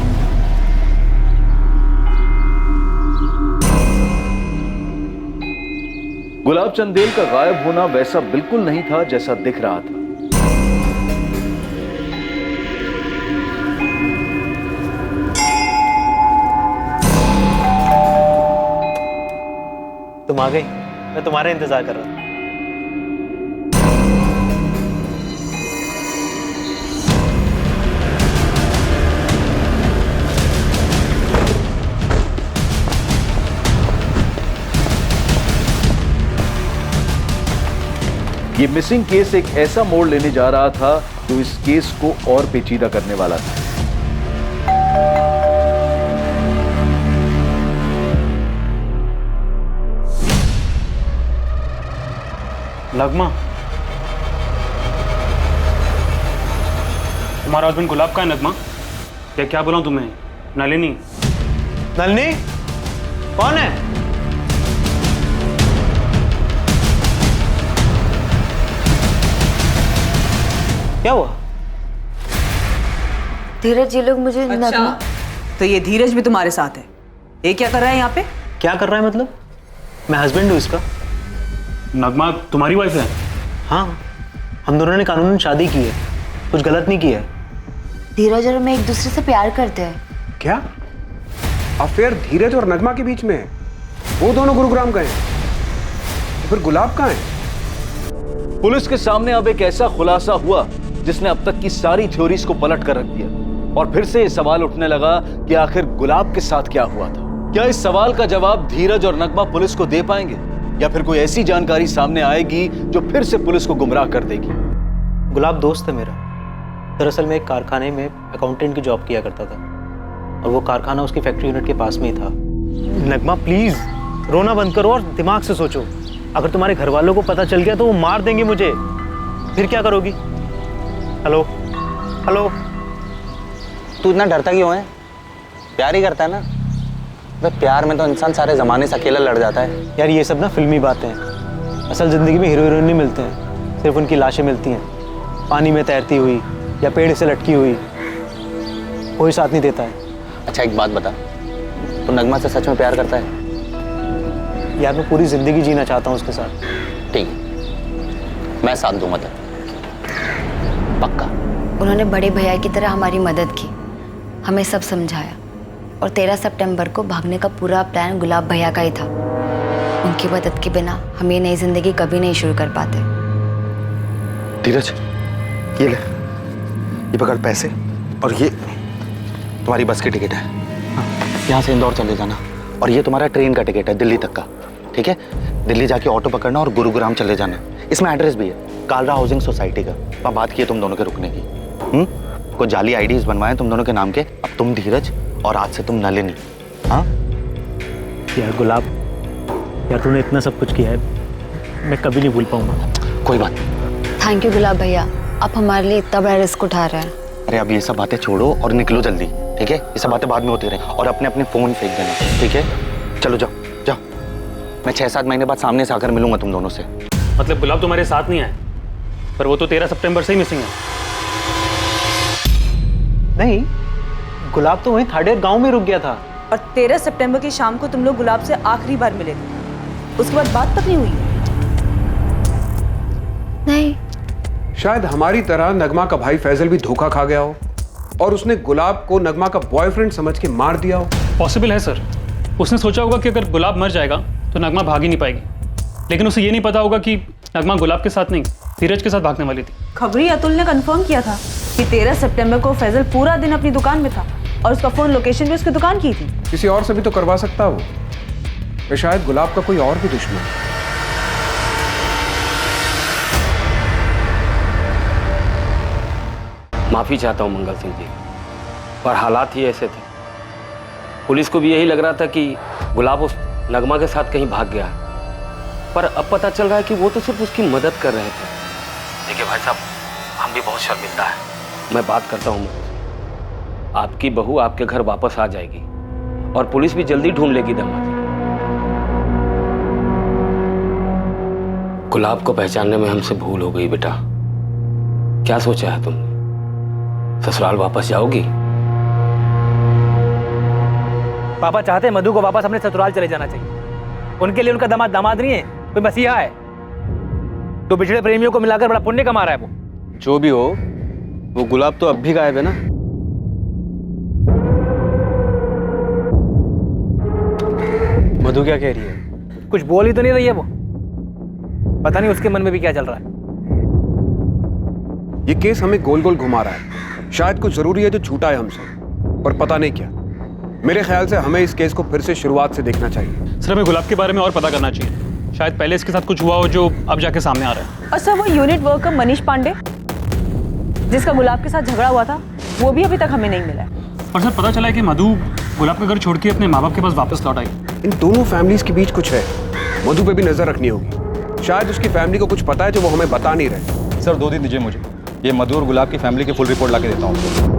गुलाब चंदेल का गायब होना वैसा बिल्कुल नहीं था जैसा दिख रहा था। तुम आ गई, मैं तुम्हारा इंतजार कर रहा था। ये मिसिंग केस एक ऐसा मोड़ लेने जा रहा था जो इस केस को और पेचीदा करने वाला था। नगमा, तुम्हारा हस्बैंड गुलाब का है नगमा? क्या बोला तुम्हें? नलिनी? नलिनी कौन है? क्या हुआ? धीरज, ये लोग मुझे नगमा। तो ये धीरज भी तुम्हारे साथ है? ये क्या कर रहा है यहाँ पे? क्या कर रहा है मतलब? मैं हस्बैंड हूँ इसका। नगमा तुम्हारी वाइफ है? हाँ, हम दोनों ने कानूनन शादी की है, कुछ गलत नहीं किया है। धीरज और मैं एक दूसरे से प्यार करते हैं। क्या अफेयर धीरज और नगमा के बीच में है? वो दोनों गुरुग्राम गए हैं, तो फिर गुलाब कहाँ है? पुलिस के सामने अब एक ऐसा खुलासा हुआ जिसने अब तक की सारी थ्योरीज को पलट कर रख दिया और फिर से ये सवाल उठने लगा कि आखिर गुलाब के साथ क्या हुआ था। क्या इस सवाल का जवाब धीरज और नगमा पुलिस को दे पाएंगे या फिर कोई ऐसी जानकारी सामने आएगी जो फिर से पुलिस को गुमराह कर देगी? गुलाब दोस्त है मेरा। दरअसल मैं एक कारखाने में अकाउंटेंट की जॉब किया करता था और वो कारखाना उसकी फैक्ट्री यूनिट के पास में ही था। नगमा प्लीज रोना बंद करो और दिमाग से सोचो। अगर तुम्हारे घर वालों को पता चल गया तो वो मार देंगे मुझे, फिर क्या करोगी? हेलो हेलो, तू इतना डरता क्यों है? प्यार ही करता है ना? भाई प्यार में तो इंसान सारे जमाने से अकेला लड़ जाता है। यार ये सब ना फिल्मी बातें हैं। असल जिंदगी में हीरो हीरोइन नहीं मिलते हैं, सिर्फ उनकी लाशें मिलती हैं, पानी में तैरती हुई या पेड़ से लटकी हुई। कोई साथ नहीं देता है। अच्छा एक बात बता, तो नगमा से सच में प्यार करता है? यार मैं पूरी जिंदगी जीना चाहता हूँ उसके साथ। ठीक है, मैं साथ दूंगा तेरा, पक्का। उन्होंने बड़े भैया की तरह हमारी मदद की, हमें सब समझाया और 13 सितंबर को भागने का पूरा प्लान गुलाब भैया का ही था। उनकी मदद के बिना हम ये नई जिंदगी कभी नहीं शुरू कर पाते। धीरज ये ले, ये पकड़ पैसे और ये तुम्हारी बस की टिकट है। यहाँ से इंदौर चले जाना और ये तुम्हारा ट्रेन का टिकट है दिल्ली तक का। ठीक है, दिल्ली जाके ऑटो पकड़ना और गुरुग्राम चले जाना। इसमें एड्रेस भी है, कालरा हाउसिंग सोसाइटी का। वहाँ बात की है तुम दोनों के रुकने की। कुछ जाली आईडीज बनवाए तुम दोनों के नाम के। अब तुम धीरज और आज से तुम नलिनी। हाँ यार गुलाब, यार तूने इतना सब कुछ किया है, मैं कभी नहीं भूल पाऊंगा। कोई बात नहीं। थैंक यू गुलाब भैया, आप हमारे लिए इतना बड़ा रिस्क उठा रहे हैं। अरे अब ये सब बातें छोड़ो और निकलो जल्दी, ठीक है? ये सब बातें बाद में होती रहे और अपने अपने फोन फेंक देना, ठीक है? चलो जाओ जाओ, मैं 6-7 महीने बाद सामने से आकर मिलूंगा तुम दोनों से। मतलब गुलाब तुम्हारे साथ नहीं आए, पर वो तो 13 सितंबर से ही मिसिंग है। नहीं, गुलाब तो वहीं थाडेर गांव में रुक गया था। और 13 सितंबर की शाम को तुम लोग गुलाब से आखिरी बार मिले थे, उसके बाद बात तक नहीं हुई? नहीं। शायद हमारी तरह नगमा का भाई फैजल भी धोखा खा गया हो और उसने गुलाब को नगमा का बॉयफ्रेंड समझ के मार दिया हो। पॉसिबल है सर। उसने सोचा होगा कि अगर गुलाब मर जाएगा तो नगमा भाग ही नहीं पाएगी, लेकिन उसे ये नहीं पता होगा कि नगमा गुलाब के साथ नहीं, धीरज के साथ भागने वाली थी। खबरी अतुल ने कंफर्म किया था कि 13 सितंबर को फैजल पूरा दिन अपनी दुकान में था और उसका फोन लोकेशन भी उसकी दुकान की थी। किसी और से भी तो करवा सकता वो, या शायद गुलाब का कोई और भी दुश्मन। माफी चाहता हूं मंगल सिंह जी, पर हालात ही ऐसे थे। पुलिस को भी यही लग रहा था कि गुलाब उस नगमा के साथ कहीं भाग गया है, पर अब पता चल रहा है कि वो तो सिर्फ उसकी मदद कर रहे थे। देखिए भाई साहब, हम भी बहुत शर्मिंदा है। मैं बात करता हूँ, आपकी बहू आपके घर वापस आ जाएगी और पुलिस भी जल्दी ढूंढ लेगी दामाद। गुलाब को पहचानने में हमसे भूल हो गई बेटा। क्या सोचा है तुमने? ससुराल वापस जाओगी? पापा चाहते हैं मधु को वापस अपने ससुराल चले जाना चाहिए। उनके लिए उनका दामाद दामाद नहीं है, कोई मसीहा है। तो बिछड़े प्रेमियों को मिलाकर बड़ा पुण्य कमा रहा है वो। जो भी हो, वो गुलाब तो अब भी गायब है ना। मधु क्या कह रही है? कुछ बोल ही तो नहीं रही है वो। पता नहीं उसके मन में भी क्या चल रहा है। ये केस हमें गोल गोल घुमा रहा है। शायद कुछ जरूरी है जो छूटा है हमसे, पर पता नहीं क्या। मेरे ख्याल से हमें इस केस को फिर से शुरुआत से देखना चाहिए। सर, हमें गुलाब के बारे में और पता करना चाहिए। शायद पहले इसके साथ कुछ हुआ हो जो अब जाके सामने आ रहा है। और सर, वो यूनिट वर्कर मनीष पांडे जिसका गुलाब के साथ झगड़ा हुआ था, वो भी अभी तक हमें नहीं मिला है। और सर, पता चला है कि मधु गुलाब का घर छोड़ के अपने माँ बाप के पास वापस लौट आई। इन दोनों फैमिलीज के बीच कुछ है। मधु पे भी नजर रखनी होगी। शायद उसकी फैमिली को कुछ पता है जो वो हमें बता नहीं रहे। सर 2 दिन दीजिए मुझे, ये मधु और गुलाब की फैमिली की फुल रिपोर्ट ला के देता हूँ।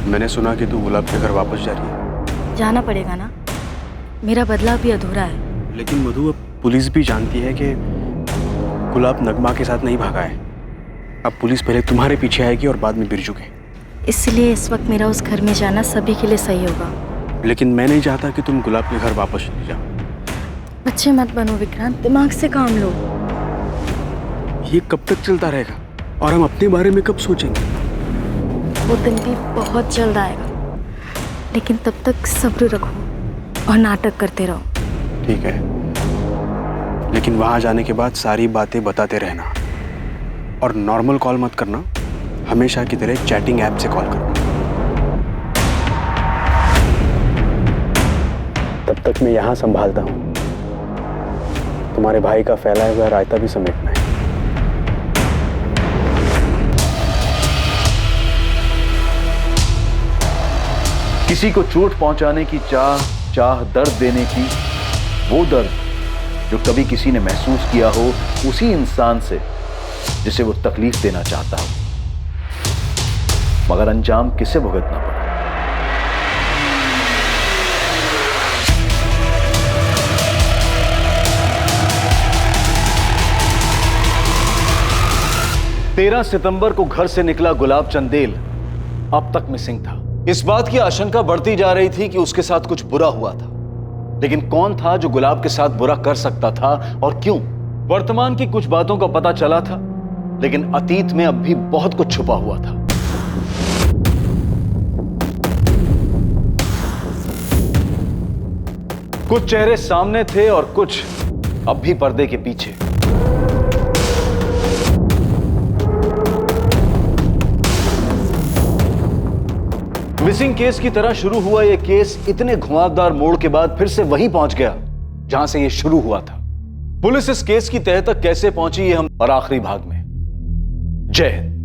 मैंने सुना कि तू गुलाब के घर वापस जा रही है। जाना पड़ेगा ना, मेरा बदलाव भी अधूरा है। लेकिन मधु, अब पुलिस भी जानती है कि गुलाब नगमा के साथ नहीं भागा है। अब पुलिस पहले तुम्हारे पीछे आएगी और बाद में बिरजू के। इसलिए इस वक्त मेरा उस घर में जाना सभी के लिए सही होगा। लेकिन मैं नहीं चाहता कि तुम गुलाब के घर वापस चले जाओ। बच्चे मत बनो विक्रांत, दिमाग से काम लो। ये कब तक चलता रहेगा और हम अपने बारे में कब सोचेंगे? वो दिन भी बहुत जल्द आएगा, लेकिन तब तक सब्र रखो और नाटक करते रहो। ठीक है, लेकिन वहां जाने के बाद सारी बातें बताते रहना और नॉर्मल कॉल मत करना, हमेशा की तरह चैटिंग ऐप से कॉल करना। तब तक मैं यहां संभालता हूं, तुम्हारे भाई का फैलाया हुआ रायता भी समेटना है। किसी को चोट पहुंचाने की चाह दर्द देने की, वो दर्द जो कभी किसी ने महसूस किया हो उसी इंसान से जिसे वो तकलीफ देना चाहता हो, मगर अंजाम किसे भुगतना पड़ा। तेरह सितंबर को घर से निकला गुलाब चंदेल अब तक मिसिंग था। इस बात की आशंका बढ़ती जा रही थी कि उसके साथ कुछ बुरा हुआ था, लेकिन कौन था जो गुलाब के साथ बुरा कर सकता था और क्यों? वर्तमान की कुछ बातों का पता चला था, लेकिन अतीत में अब भी बहुत कुछ छुपा हुआ था। कुछ चेहरे सामने थे और कुछ अब भी पर्दे के पीछे। मिसिंग केस की तरह शुरू हुआ यह केस इतने घुमावदार मोड़ के बाद फिर से वहीं पहुंच गया जहां से यह शुरू हुआ था। पुलिस इस केस की तह तक कैसे पहुंची ये हम और आखिरी भाग में। जय हिंद।